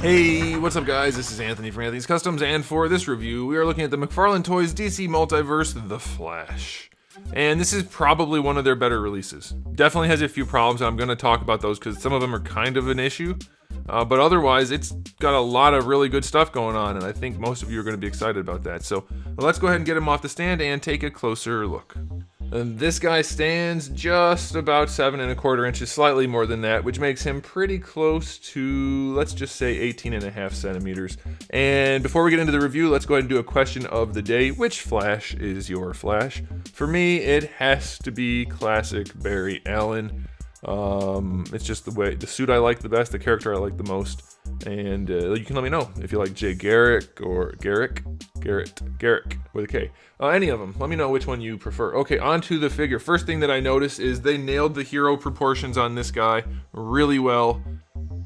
Hey, what's up guys? This is Anthony from Anthony's Customs, and for this review, we are looking at the McFarlane Toys DC Multiverse, The Flash. And this is probably one of their better releases. Definitely has a few problems, and I'm going to talk about those because some of them are kind of an issue. But otherwise, it's got a lot of really good stuff going on, and I think most of you are going to be excited about that. So let's go ahead and get him off the stand and take a closer look. And this guy stands just about 7 1/4 inches, slightly more than that, which makes him pretty close to, let's just say, 18.5 centimeters. And before we get into the review, let's go ahead and do a question of the day. Which Flash is your Flash? For me, it has to be classic Barry Allen. It's just the suit I like the best, the character I like the most. And you can let me know if you like Jay Garrick or Garrick with a K. Any of them. Let me know which one you prefer. Okay, on to the figure. First thing that I noticed is they nailed the hero proportions on this guy really well.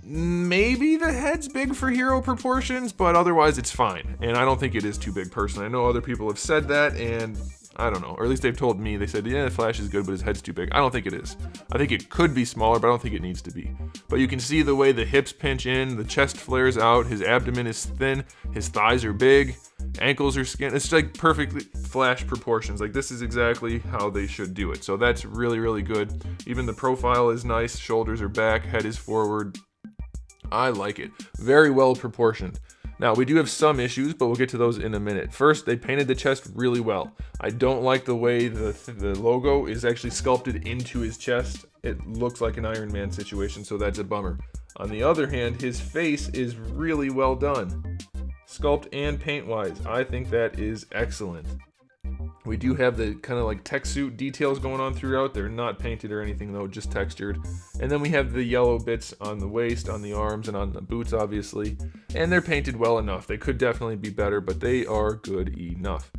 Maybe the head's big for hero proportions, but otherwise it's fine. And I don't think it is too big personally. I know other people have said that, and I don't know, or at least they've told me. They said, yeah, Flash is good, but his head's too big. I don't think it is. I think it could be smaller, but I don't think it needs to be. But you can see the way the hips pinch in, the chest flares out, his abdomen is thin, his thighs are big, ankles are skin. It's like perfectly Flash proportions. Like, this is exactly how they should do it. So that's really, really good. Even the profile is nice. Shoulders are back, head is forward. I like it. Very well proportioned. Now, we do have some issues, but we'll get to those in a minute. First, they painted the chest really well. I don't like the way the logo is actually sculpted into his chest. It looks like an Iron Man situation, so that's a bummer. On the other hand, his face is really well done. Sculpt and paint-wise, I think that is excellent. We do have the kind of like tech suit details going on throughout. They're not painted or anything though, just textured. And then we have the yellow bits on the waist, on the arms, and on the boots obviously. And they're painted well enough. They could definitely be better, but they are good enough.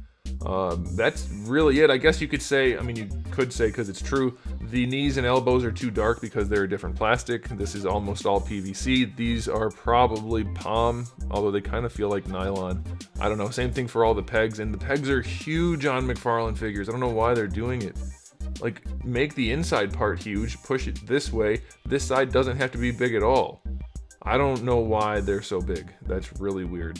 That's really it. I guess you could say, because it's true, the knees and elbows are too dark because they're a different plastic. This is almost all PVC. These are probably POM, although they kind of feel like nylon. I don't know. Same thing for all the pegs, and the pegs are huge on McFarlane figures. I don't know why they're doing it. Like, make the inside part huge, push it this way. This side doesn't have to be big at all. I don't know why they're so big. That's really weird.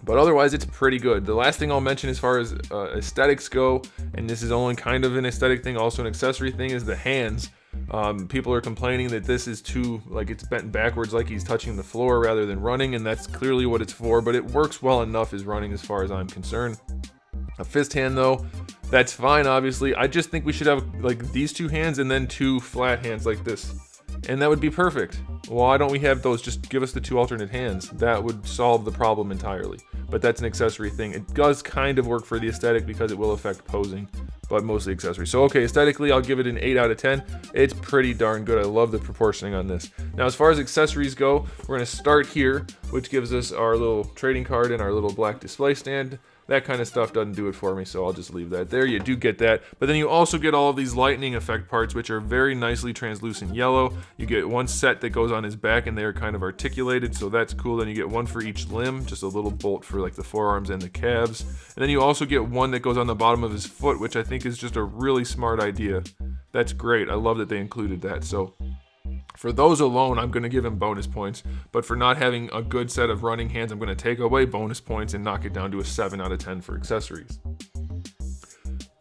But otherwise, it's pretty good. The last thing I'll mention as far as aesthetics go, and this is only kind of an aesthetic thing, also an accessory thing, is the hands. People are complaining that this is too, like, it's bent backwards, like he's touching the floor rather than running, and that's clearly what it's for, but it works well enough as running as far as I'm concerned. A fist hand, though, that's fine, obviously. I just think we should have, like, these two hands and then two flat hands like this. And that would be perfect. Why don't we have those? Just give us the two alternate hands. That would solve the problem entirely. But that's an accessory thing. It does kind of work for the aesthetic because it will affect posing, but mostly accessory. So okay, aesthetically, I'll give it an 8 out of 10. It's pretty darn good. I love the proportioning on this. Now, as far as accessories go, we're going to start here, which gives us our little trading card and our little black display stand. That kind of stuff doesn't do it for me, so I'll just leave that there. You do get that, but then you also get all of these lightning effect parts, which are very nicely translucent yellow. You get one set that goes on his back, and they're kind of articulated, so that's cool. Then you get one for each limb, just a little bolt for like the forearms and the calves. And then you also get one that goes on the bottom of his foot, which I think is just a really smart idea. That's great. I love that they included that. So for those alone, I'm going to give him bonus points, but for not having a good set of running hands, I'm going to take away bonus points and knock it down to a 7 out of 10 for accessories.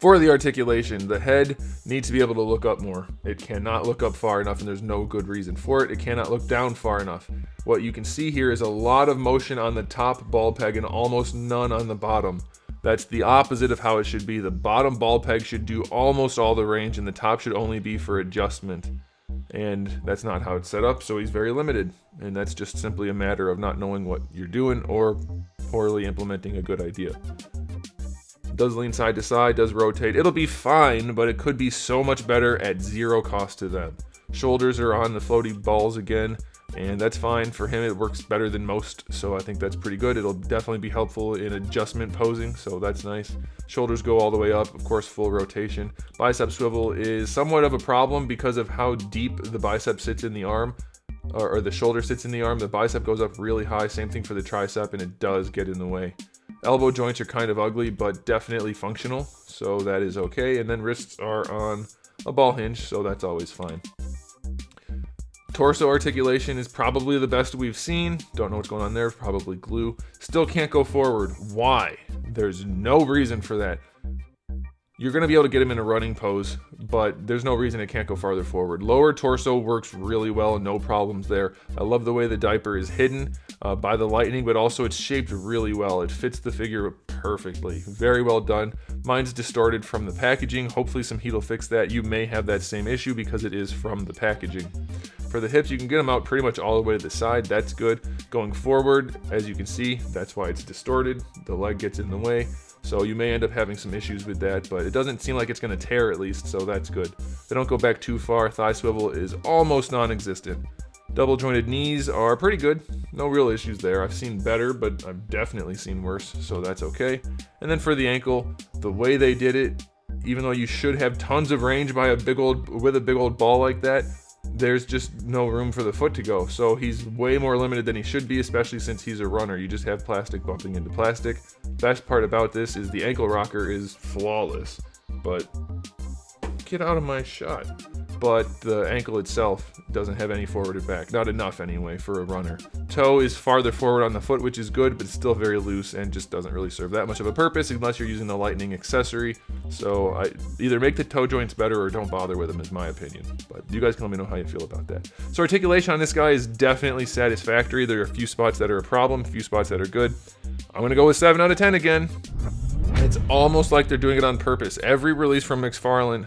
For the articulation, the head needs to be able to look up more. It cannot look up far enough, and there's no good reason for it. It cannot look down far enough. What you can see here is a lot of motion on the top ball peg and almost none on the bottom. That's the opposite of how it should be. The bottom ball peg should do almost all the range, and the top should only be for adjustment. And that's not how it's set up, so he's very limited. And that's just simply a matter of not knowing what you're doing or poorly implementing a good idea. Does lean side to side, does rotate. It'll be fine, but it could be so much better at zero cost to them. Shoulders are on the floaty balls again, and that's fine. For him, it works better than most, so I think that's pretty good. It'll definitely be helpful in adjustment posing, so that's nice. Shoulders go all the way up, of course, full rotation. Bicep swivel is somewhat of a problem because of how deep the bicep sits in the arm, or the shoulder sits in the arm. The bicep goes up really high, same thing for the tricep, and it does get in the way. Elbow joints are kind of ugly, but definitely functional, so that is okay. And then wrists are on a ball hinge, so that's always fine. Torso articulation is probably the best we've seen. Don't know what's going on there, probably glue. Still can't go forward. Why? There's no reason for that. You're going to be able to get him in a running pose, but there's no reason it can't go farther forward. Lower torso works really well, no problems there. I love the way the diaper is hidden by the lightning, but also it's shaped really well. It fits the figure perfectly. Very well done. Mine's distorted from the packaging. Hopefully some heat will fix that. You may have that same issue because it is from the packaging. For the hips, you can get them out pretty much all the way to the side. That's good. Going forward, as you can see, that's why it's distorted. The leg gets in the way. So you may end up having some issues with that, but it doesn't seem like it's going to tear at least, so that's good. They don't go back too far. Thigh swivel is almost non-existent. Double jointed knees are pretty good. No real issues there. I've seen better, but I've definitely seen worse, so that's okay. And then for the ankle, the way they did it, even though you should have tons of range by with a big old ball like that, there's just no room for the foot to go. So he's way more limited than he should be, especially since he's a runner. You just have plastic bumping into plastic. Best part about this is the ankle rocker is flawless, but get out of my shot. But the ankle itself doesn't have any forward or back. Not enough anyway for a runner. Toe is farther forward on the foot, which is good, but it's still very loose and just doesn't really serve that much of a purpose unless you're using the lightning accessory. So I either make the toe joints better or don't bother with them is my opinion. But you guys can let me know how you feel about that. So articulation on this guy is definitely satisfactory. There are a few spots that are a problem, a few spots that are good. I'm gonna go with 7 out of 10 again. It's almost like they're doing it on purpose. Every release from McFarlane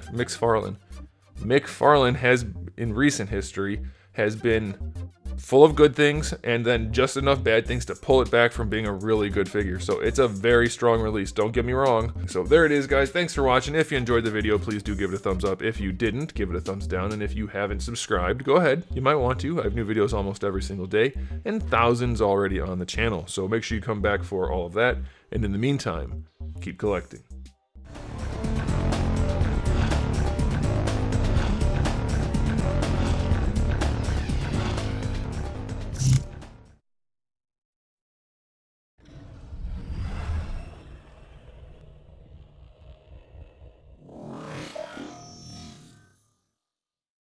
has, in recent history, has been full of good things and then just enough bad things to pull it back from being a really good figure. So it's a very strong release, don't get me wrong. So there it is, guys. Thanks for watching. If you enjoyed the video, please do give it a thumbs up. If you didn't, give it a thumbs down. And if you haven't subscribed, go ahead. You might want to. I have new videos almost every single day and thousands already on the channel. So make sure you come back for all of that. And in the meantime, keep collecting.